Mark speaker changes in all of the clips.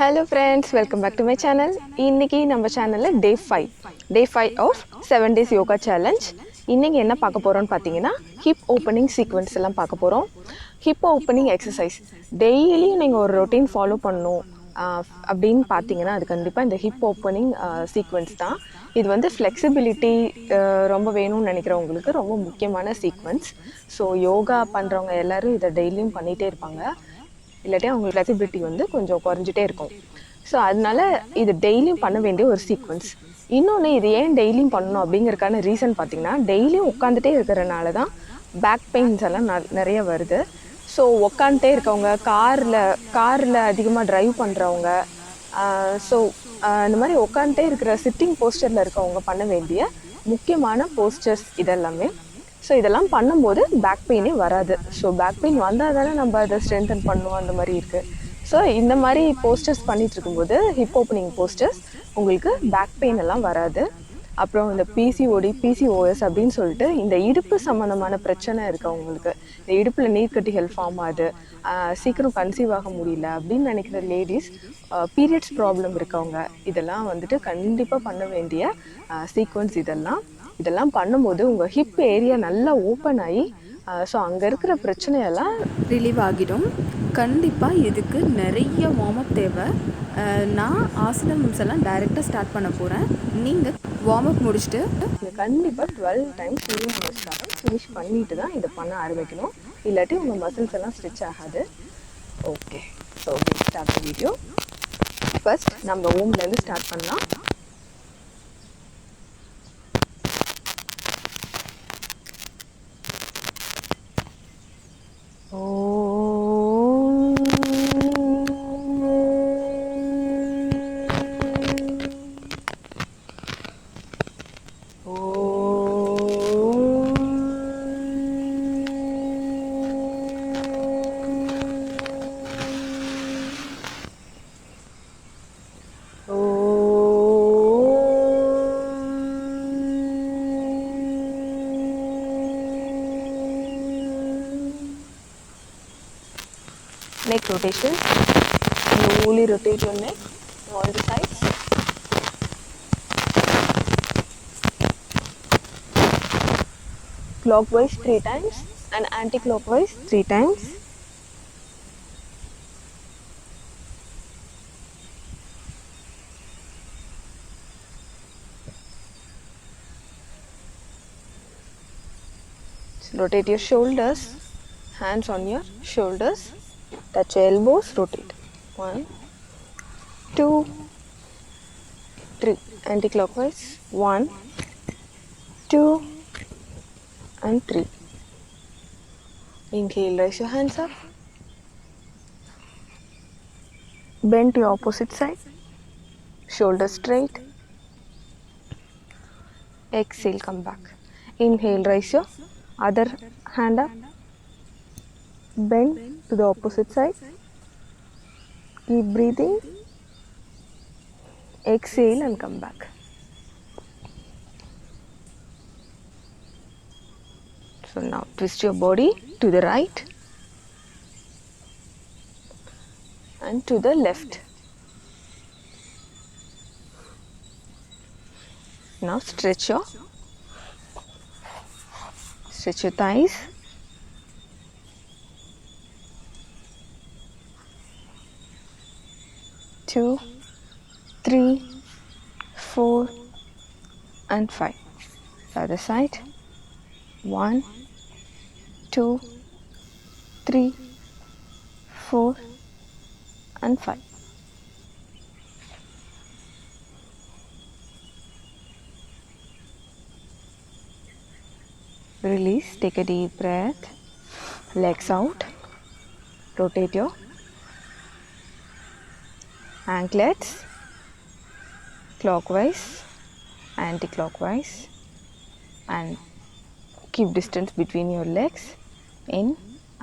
Speaker 1: Hello friends, welcome back to my channel. இன்னைக்கு நம்ம சேனல்ல டே 5 ஆஃப் 7 days யோகா சேலஞ்ச். இன்னைக்கு என்ன பார்க்க போறோம்னு பார்த்தீங்கன்னா ஹிப் ஓப்பனிங் சீக்வன்ஸ் எல்லாம் பார்க்க போறோம். ஹிப் ஓப்பனிங் எக்ஸசைஸ் டெய்லியும் நீங்கள் ஒரு ரொட்டீன் ஃபாலோ பண்ணணும் அப்படின்னு பார்த்தீங்கன்னா அது கண்டிப்பாக இந்த ஹிப் ஓப்பனிங் சீக்வன்ஸ் தான். இது வந்து ஃப்ளெக்சிபிலிட்டி ரொம்ப வேணும்னு நினைக்கிறவங்களுக்கு ரொம்ப முக்கியமான சீக்வன்ஸ். ஸோ யோகா பண்ணுறவங்க எல்லோரும் இதை டெய்லியும் பண்ணிகிட்டே இருப்பாங்க, இல்லாட்டி அவங்களுக்கு ஃப்ளெக்சிபிலிட்டி வந்து கொஞ்சம் குறைஞ்சிட்டே இருக்கும். ஸோ அதனால இது டெய்லியும் பண்ண வேண்டிய ஒரு சீக்வன்ஸ். இன்னொன்று, இது ஏன் டெய்லியும் பண்ணணும் அப்படிங்கிறதுக்கான ரீசன் பார்த்தீங்கன்னா, டெய்லியும் உட்காந்துட்டே இருக்கிறனால தான் பேக் பெயின்ஸ் எல்லாம் நிறைய வருது. ஸோ உட்காந்துட்டே இருக்கவங்க, காரில் அதிகமாக ட்ரைவ் பண்ணுறவங்க, ஸோ இந்த மாதிரி உட்காந்துட்டே இருக்கிற சிட்டிங் போஸ்டரில் இருக்கவங்க பண்ண வேண்டிய முக்கியமான போஸ்டர்ஸ் இதெல்லாமே. ஸோ இதெல்லாம் பண்ணும்போது பேக் பெயினே வராது. ஸோ பேக் பெயின் வந்தால் தானே நம்ம அதை ஸ்ட்ரென்தன் பண்ணுவோம், அந்த மாதிரி இருக்குது. ஸோ இந்த மாதிரி போஸ்டர்ஸ் பண்ணிட்டு இருக்கும்போது ஹிப் ஓப்பனிங் போஸ்டர்ஸ் உங்களுக்கு பேக் பெயின் எல்லாம் வராது. அப்புறம் இந்த பிசிஓஎஸ் அப்படின்னு சொல்லிட்டு இந்த இடுப்பு சம்மந்தமான பிரச்சனை இருக்கவங்களுக்கு, இந்த இடுப்பில் நீர்க்கட்டிகள் ஃபார்ம் ஆகுது, சீக்கிரம் கன்சீவ் ஆக முடியல அப்படின்னு நினைக்கிற லேடிஸ், பீரியட்ஸ் ப்ராப்ளம் இருக்கவங்க, இதெல்லாம் வந்துட்டு கண்டிப்பாக பண்ண வேண்டிய சீக்வன்ஸ். இதெல்லாம் பண்ணும்போது உங்கள் ஹிப் ஏரியா நல்லா ஓப்பன் ஆகி ஸோ அங்கே இருக்கிற பிரச்சனையெல்லாம்
Speaker 2: ரிலீவ் ஆகிடும். கண்டிப்பாக இதுக்கு நிறைய வார்ம் அப் தேவை. நான் ஆசனம்ஸ் எல்லாம் டைரெக்டாக ஸ்டார்ட் பண்ண போகிறேன். நீங்கள் வார்ம் அப் முடிச்சுட்டு
Speaker 1: கண்டிப்பாக 12 டைம்ஸ் ஃபினிஷ் பண்ணிட்டு தான் இதை பண்ண ஆரம்பிக்கணும், இல்லாட்டி உங்கள் மசில்ஸ் எல்லாம் ஸ்ட்ரெச் ஆகாது. Okay, so start video. First நம்ம ஓம்லேருந்து ஸ்டார்ட் பண்ணலாம். Neck rotation. Slowly rotate your neck on all the sides. Clockwise 3 times and anti-clockwise 3 times. Rotate your shoulders, hands on your shoulders. Touch your elbows, rotate. 1, 2, 3. Anti-clockwise. 1, 2, and 3. Inhale, raise your hands up. Bend to your opposite side. Shoulders straight. Exhale, come back. Inhale, raise your other hand up. Bend to the opposite side. Keep breathing. Exhale and come back. So now twist your body to the right and to the left. Now stretch your thighs. Two, 3, 4, and 5. The other side. 1, 2, 3, 4, and 5. Release. Take a deep breath. Legs out. Rotate your anklets clockwise, anti-clockwise, and keep distance between your legs. In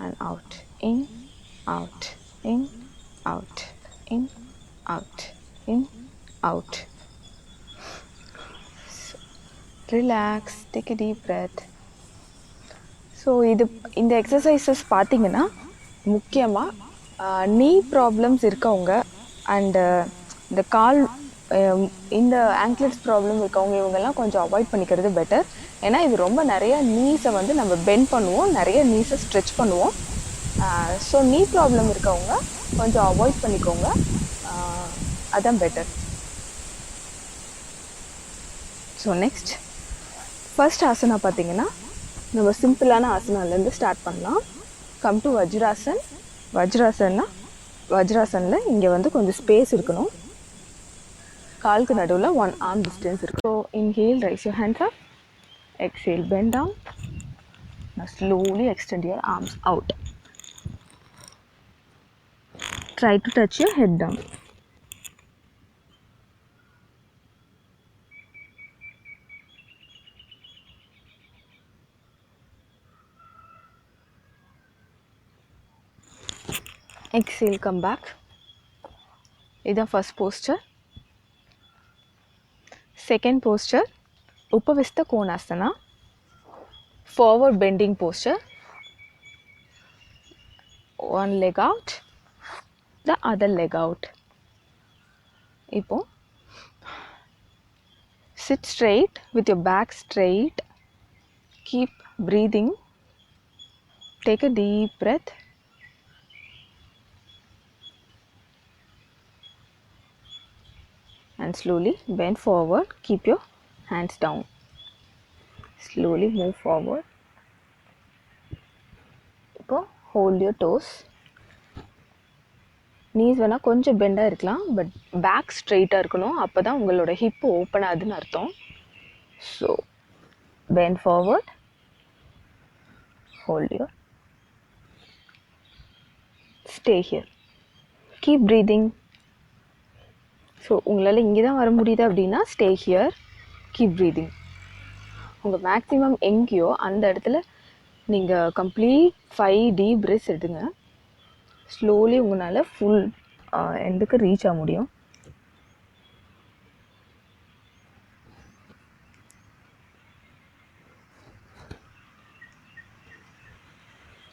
Speaker 1: and out, in, out, in, out, in, out, in, out. So, relax, take a deep breath. So இந்த exercises பார்த்தீங்கன்னா முக்கியமாக நீ problems இருக்கவங்க, and இந்த கால் இந்த anklets problem இருக்கவங்க இவங்கெல்லாம் கொஞ்சம் அவாய்ட் பண்ணிக்கிறது பெட்டர். ஏன்னா இது ரொம்ப நிறைய நீஸை வந்து நம்ம பெண்ட் பண்ணுவோம், நிறைய நீஸை ஸ்ட்ரெச் பண்ணுவோம். ஸோ நீ ப்ராப்ளம் இருக்கவங்க கொஞ்சம் அவாய்ட் பண்ணிக்கோங்க, அதான் better. So next first asana பார்த்தீங்கன்னா நம்ம சிம்பிளான ஆசனாலேருந்து ஸ்டார்ட் பண்ணலாம். Come to Vajrasana. வஜ்ராசனில் இங்கே வந்து கொஞ்சம் ஸ்பேஸ் இருக்கணும், காலுக்கு நடுவில் 1 arm distance இருக்கு. So inhale, raise your hands up. Exhale, bend down. Now slowly extend your arms out. Try to touch your head down. Exhale, come back. இதான் first posture. Second posture Upavistha Konasana, forward bending posture. One leg out, the other leg out. இப்போ sit straight with your back straight. Keep breathing. Take a deep breath. And slowly bend forward. Keep your hands down. Slowly move forward. இப்போ hold your toes. Knees வேணால் கொஞ்சம் பெண்டாக இருக்கலாம், but back ஸ்ட்ரெயிட்டாக இருக்கணும், அப்போ தான் உங்களோட ஹிப்பு ஓப்பன் ஆகுதுன்னு அர்த்தம். So bend forward, hold your, stay here, keep breathing. So உங்களால் இங்கே தான் வர முடியுது அப்படின்னா ஸ்டே ஹியர், கீப் ப்ரீதிங். உங்கள் மேக்ஸிமம் எங்கேயோ அந்த இடத்துல நீங்கள் கம்ப்ளீட் 5 டீப் பிரெத்ஸ் எடுங்க. ஸ்லோலி உங்களால் ஃபுல் எண்டுக்கு ரீச் ஆக முடியும்.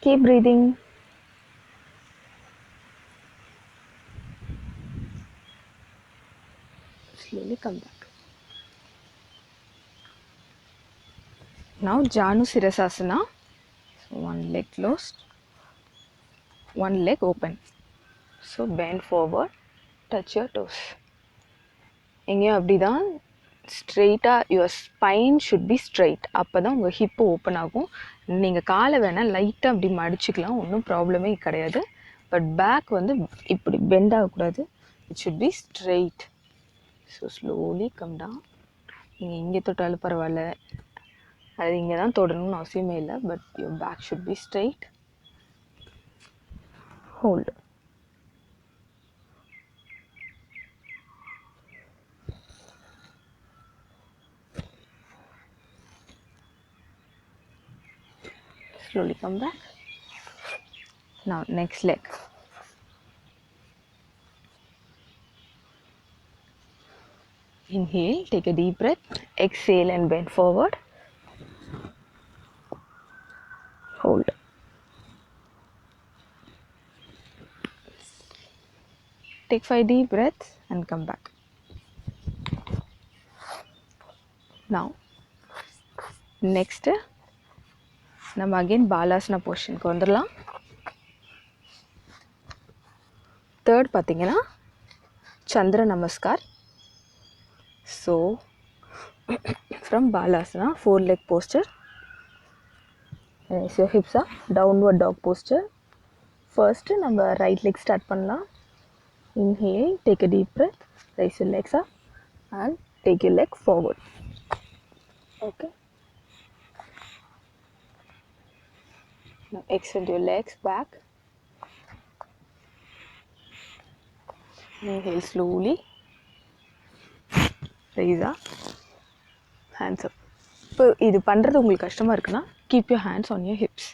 Speaker 1: Keep breathing. Slowly come back. Now Janu Sirasasana. So one leg closed, one leg open. So bend forward, touch your toes. எங்கேயும் அப்படி தான் ஸ்ட்ரெயிட்டாக your spine should be straight, அப்போ தான் உங்கள் ஹிப்பு ஓப்பன் ஆகும். நீங்கள் காலை வேணால் லைட்டாக அப்படி மடிச்சுக்கலாம், ஒன்றும் ப்ராப்ளமே கிடையாது. பட் பேக் வந்து இப்படி பெண்ட் ஆகக்கூடாது, it should be straight. So slowly come down. நீங்கள் இங்கே தொட்டாலும் பரவாயில்ல, அது இங்கே தான் தொடணும்னு அவசியமே இல்லை, but your back should be straight. Hold. Slowly come back. Now next leg. Inhale, take a deep breath. Exhale and bend forward. Hold. Take 5 deep breaths and come back. Now next நம்ம again Balasana போர்ஷனுக்கு வந்துடலாம். Third பார்த்தீங்கன்னா Chandra Namaskar. So from Balasana 4 leg posture. Raise your hips up, downward dog posture. First நம்ம right leg start பண்ணலாம். Inhale, take a deep breath, raise your legs up and take your leg forward. Okay. Now extend your legs back. Inhale slowly. Raise up. Hands up. இப்போ இது பண்ணுறது உங்களுக்கு கஷ்டமாக இருக்குன்னா keep your hands on your hips.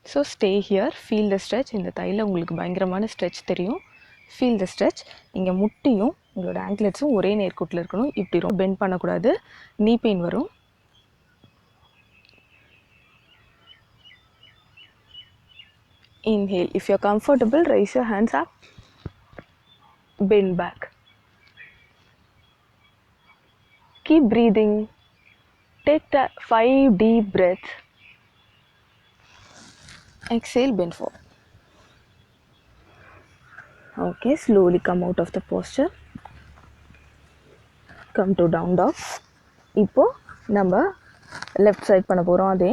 Speaker 1: So stay here, feel the stretch. இந்த தையில் உங்களுக்கு பயங்கரமான stretch தெரியும். Feel the stretch. இங்கே முட்டியும் உங்களோட ஆங்க்லெட்ஸும் ஒரே நேர்கூட்டில் இருக்கணும். இப்படி ரொம்ப பெண்ட் பண்ணக்கூடாது, நீ பெயின் வரும். Inhale. If you're comfortable, raise your hands up. Bend back. Keep breathing. Take 5 deep breaths. Exhale, bend forward. Okay, slowly come out of the posture. Come to down dog. இப்போ நம்ம left side பண்ண போறோம் அதே.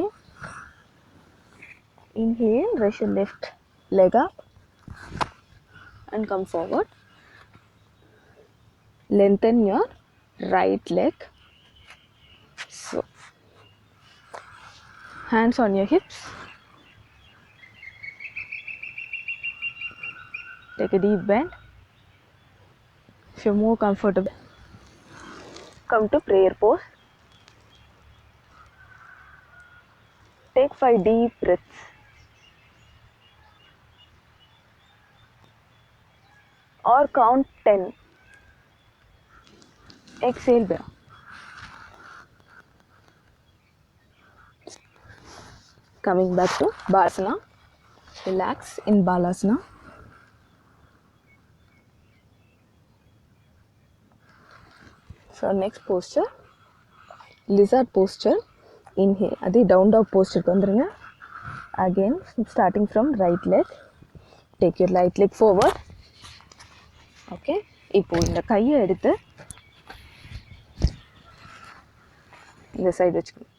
Speaker 1: Inhale, raise your left leg up and come forward. Lengthen your right leg. So, hands on your hips. Take a deep bend. If you're more comfortable, come to prayer pose. Take 5 deep breaths. Or count 10. Exhale down. Coming back to Balasana. Relax in Balasana. So next posture, lizard posture. Inhale. Adi down dog posture vandrunga. Again, starting from right leg. Take your right leg forward. Okay. இப்போ இந்த கையை எடுத்து இந்த side வச்சுக்கணும்.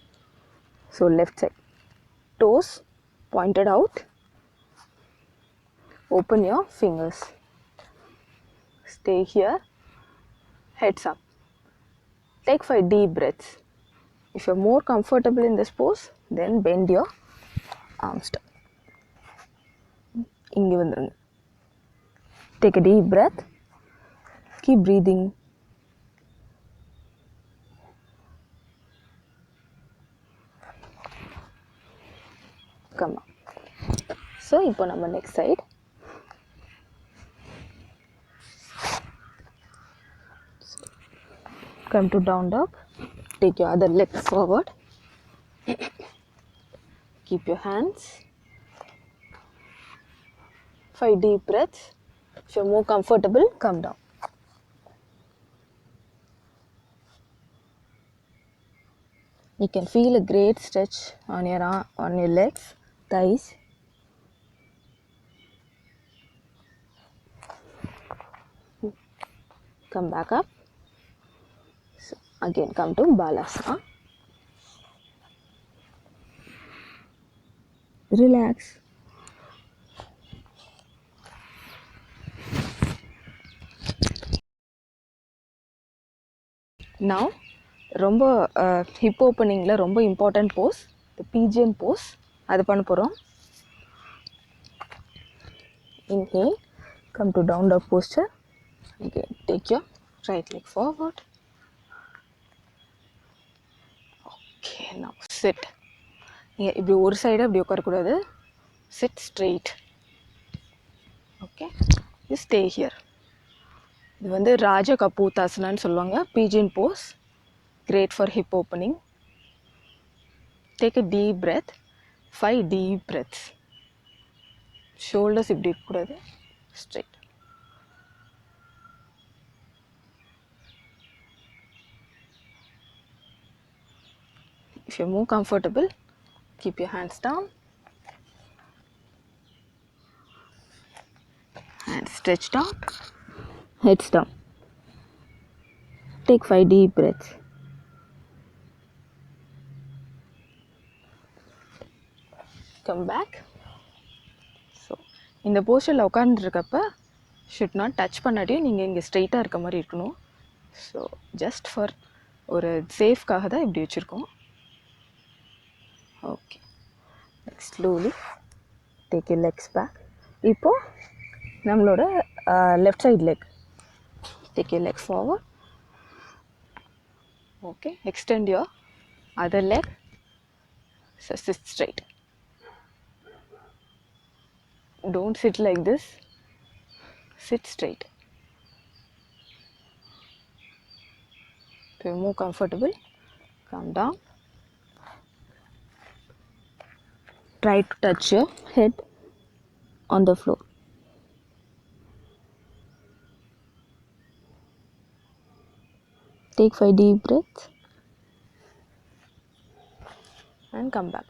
Speaker 1: So left side. Toes pointed out. Open your fingers. Stay here. Heads up. Take 5 deep breaths. If you're more comfortable in this pose, then bend your arms down. இங்கே வந்துருங்க. Take a deep breath. Keep breathing. Come on. So, இப்போ நம்ம next side. Come to down dog. Take your other leg forward. Keep your hands. 5 deep breaths. If you're more comfortable, come down. You can feel a great stretch on your legs, thighs. Come back up. So again, come to Balasana. Relax. Now, ரொம்ப hip ஓப்பனிங்கில் ரொம்ப important Bose த pigeon Bose அது பண்ண போகிறோம். Inhale, come to down dog posture. Again, take your right leg forward. Okay, now sit. நீங்கள் இப்படி ஒரு side அப்படி உட்காரக்கூடாது. Sit straight. Okay, you stay here. இது வந்து ராஜ கபூத்தாசனான்னு சொல்லுவாங்க. Pigeon pose. Great for hip opening. Take a deep breath. 5 deep breaths. Shoulders இப்படி இருக்கக்கூடாது. Straight. If you're more comfortable, keep your hands down. Hands stretched out. Heads down. Take 5 deep breaths. Come back. So, இந்த போஸ்டரில் உட்காந்துருக்கப்ப should not touch பண்ணாட்டியும் நீங்கள் இங்கே ஸ்ட்ரெயிட்டாக இருக்க மாதிரி இருக்கணும். ஸோ ஜஸ்ட் ஃபார் ஒரு சேஃப்காக தான் இப்படி வச்சுருக்கோம். Okay, slowly take your legs back. இப்போது நம்மளோட left side leg take your leg forward. Okay, extend your other leg. So sit straight. Don't sit like this. Sit straight. If you're more comfortable, come down. Try to touch your head on the floor. Take 5 deep breaths and come back.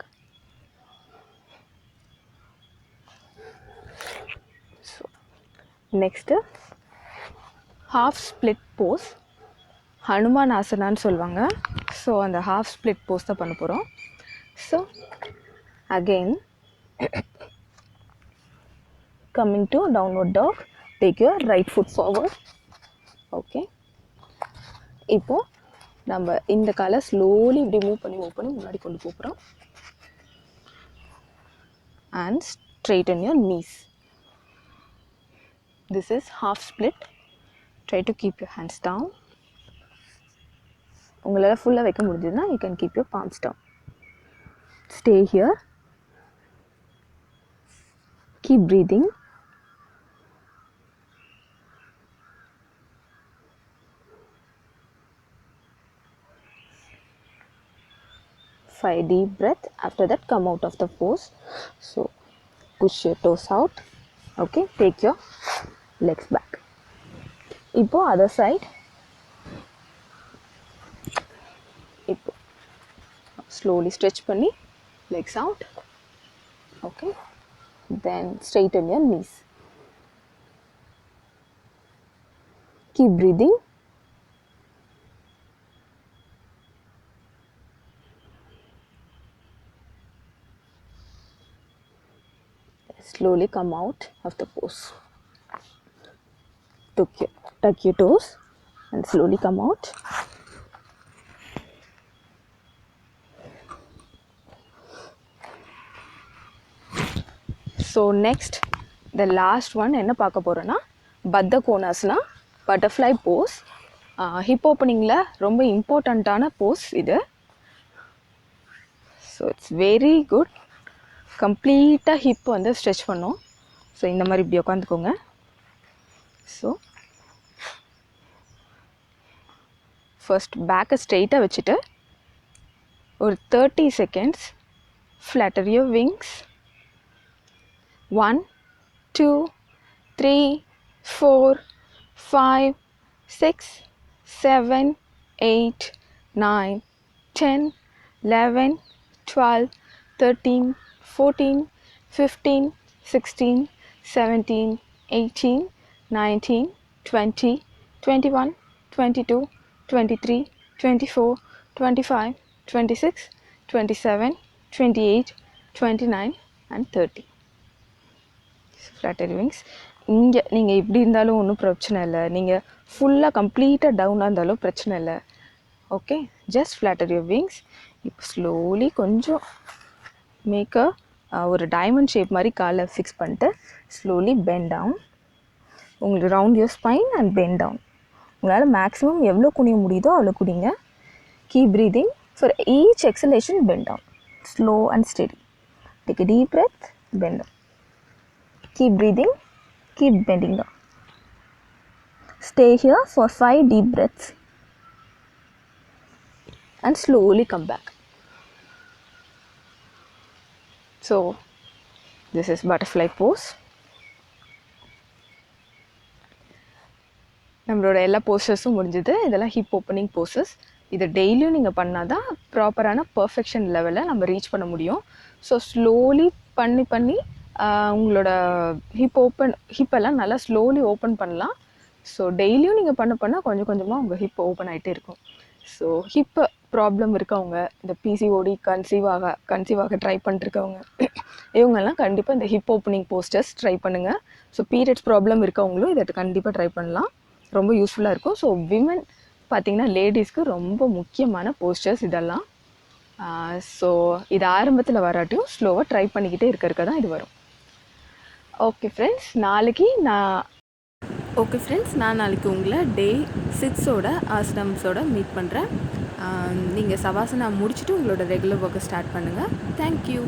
Speaker 1: So, next, half split pose. Hanuman ஆசனான்னு சொல்லுவாங்க. So அந்த half split pose தான் பண்ண போகிறோம். So again coming to downward dog, take your right foot forward. Okay, இப்போது நம்ம இந்த காலை ஸ்லோலி இப்படி மூவ் பண்ணி முன்னாடி கொண்டு போகிறோம். And straighten your knees. This is half split. Try to keep your hands down. உங்களால் ஃபுல்லாக வைக்க முடிஞ்சதுன்னா you can keep your palms down. Stay here. Keep breathing. Five deep breath. After that, come out of the pose. So push your toes out. Okay, take your legs back. இப்போ other side. இப்போ slowly stretch பண்ணி legs out. Okay, then straighten your knees. Keep breathing. Slowly come out of the pose. Tuck your toes and slowly come out. So next, the last one என்ன பார்க்க போகிறோன்னா பத்த Konasana, butterfly Bose. Hip ஓப்பனிங்கில் ரொம்ப இம்பார்ட்டண்ட்டான போஸ் இது. So it's very good. கம்ப்ளீட்டாக hip வந்து ஸ்ட்ரெச் பண்ணோம். ஸோ இந்த மாதிரி இப்படி உட்காந்துக்கோங்க. ஸோ ஃபர்ஸ்ட் பேக்கை ஸ்ட்ரெயிட்டாக வச்சுட்டு ஒரு 30 seconds flatter your wings. 1 2 3 4 5 6 7 8 9 10 11 12 13 14 15 16 17 18 19 20 21 22 23 24 25 26 27 28 29 and 30. Flatter wings. இங்கே நீங்கள் இப்படி இருந்தாலும் ஒன்றும் பிரச்சனை இல்லை. நீங்கள் ஃபுல்லாக கம்ப்ளீட்டாக டவுனாக இருந்தாலும் பிரச்சனை இல்லை. Okay, just flutter your wings. இப்போ ஸ்லோலி கொஞ்சம் ஒரு டைமண்ட் ஷேப் மாதிரி காலை ஃபிக்ஸ் பண்ணிட்டு ஸ்லோலி பெண்ட் டவுன். உங்களுக்கு round your spine and bend down. உங்களால் மேக்ஸிமம் எவ்வளோ குனிய முடியுதோ அவ்வளோ குனிங்க. Keep breathing. For each exhalation bend down. Slow and steady. Take a deep breath, bend down. Keep breathing, keep bending down. Stay here for 5 deep breaths and slowly come back. So this is butterfly pose. நம்மளோட எல்லா போஸ்டர்ஸும் முடிஞ்சது. இதெல்லாம் hip opening poses. இதை டெய்லியும் நீங்கள் பண்ணால் தான் ப்ராப்பரான பர்ஃபெக்ஷன் லெவலை நம்ம ரீச் பண்ண முடியும். ஸோ ஸ்லோலி பண்ணி உங்களோட ஹிப்பெல்லாம் நல்லா ஸ்லோலி ஓப்பன் பண்ணலாம். ஸோ டெய்லியும் நீங்கள் பண்ண கொஞ்சம் கொஞ்சமாக உங்கள் ஹிப் ஓப்பன் ஆகிட்டே இருக்கும். ஸோ ஹிப்பு ப்ராப்ளம் இருக்கவங்க, இந்த பிசிஓடி கன்சீவ் ஆக ட்ரை பண்ணிருக்கவங்க, இவங்கெல்லாம் கண்டிப்பாக இந்த ஹிப் ஓப்பனிங் போஸ்டர்ஸ் ட்ரை பண்ணுங்கள். ஸோ பீரியட்ஸ் ப்ராப்ளம் இருக்கவங்களும் இதை கண்டிப்பாக ட்ரை பண்ணலாம். ரொம்ப யூஸ்ஃபுல்லாக இருக்கும். ஸோ விமன் பார்த்திங்கன்னா லேடிஸ்க்கு ரொம்ப முக்கியமான போஸ்டர்ஸ் இதெல்லாம். ஸோ இது ஆரம்பத்தில் வராட்டியும் ஸ்லோவாக ட்ரை பண்ணிக்கிட்டே இருக்க தான் இது வரும். ஓகே ஃப்ரெண்ட்ஸ்,
Speaker 2: நான் நாளைக்கு உங்களை டே 6ஓட ஆசனம்ஸோட மீட் பண்ணுறேன். நீங்கள் சவாசனா முடிச்சுட்டு உங்களோட ரெகுலர் ஒர்க்கை ஸ்டார்ட் பண்ணுங்கள். தேங்க்யூ.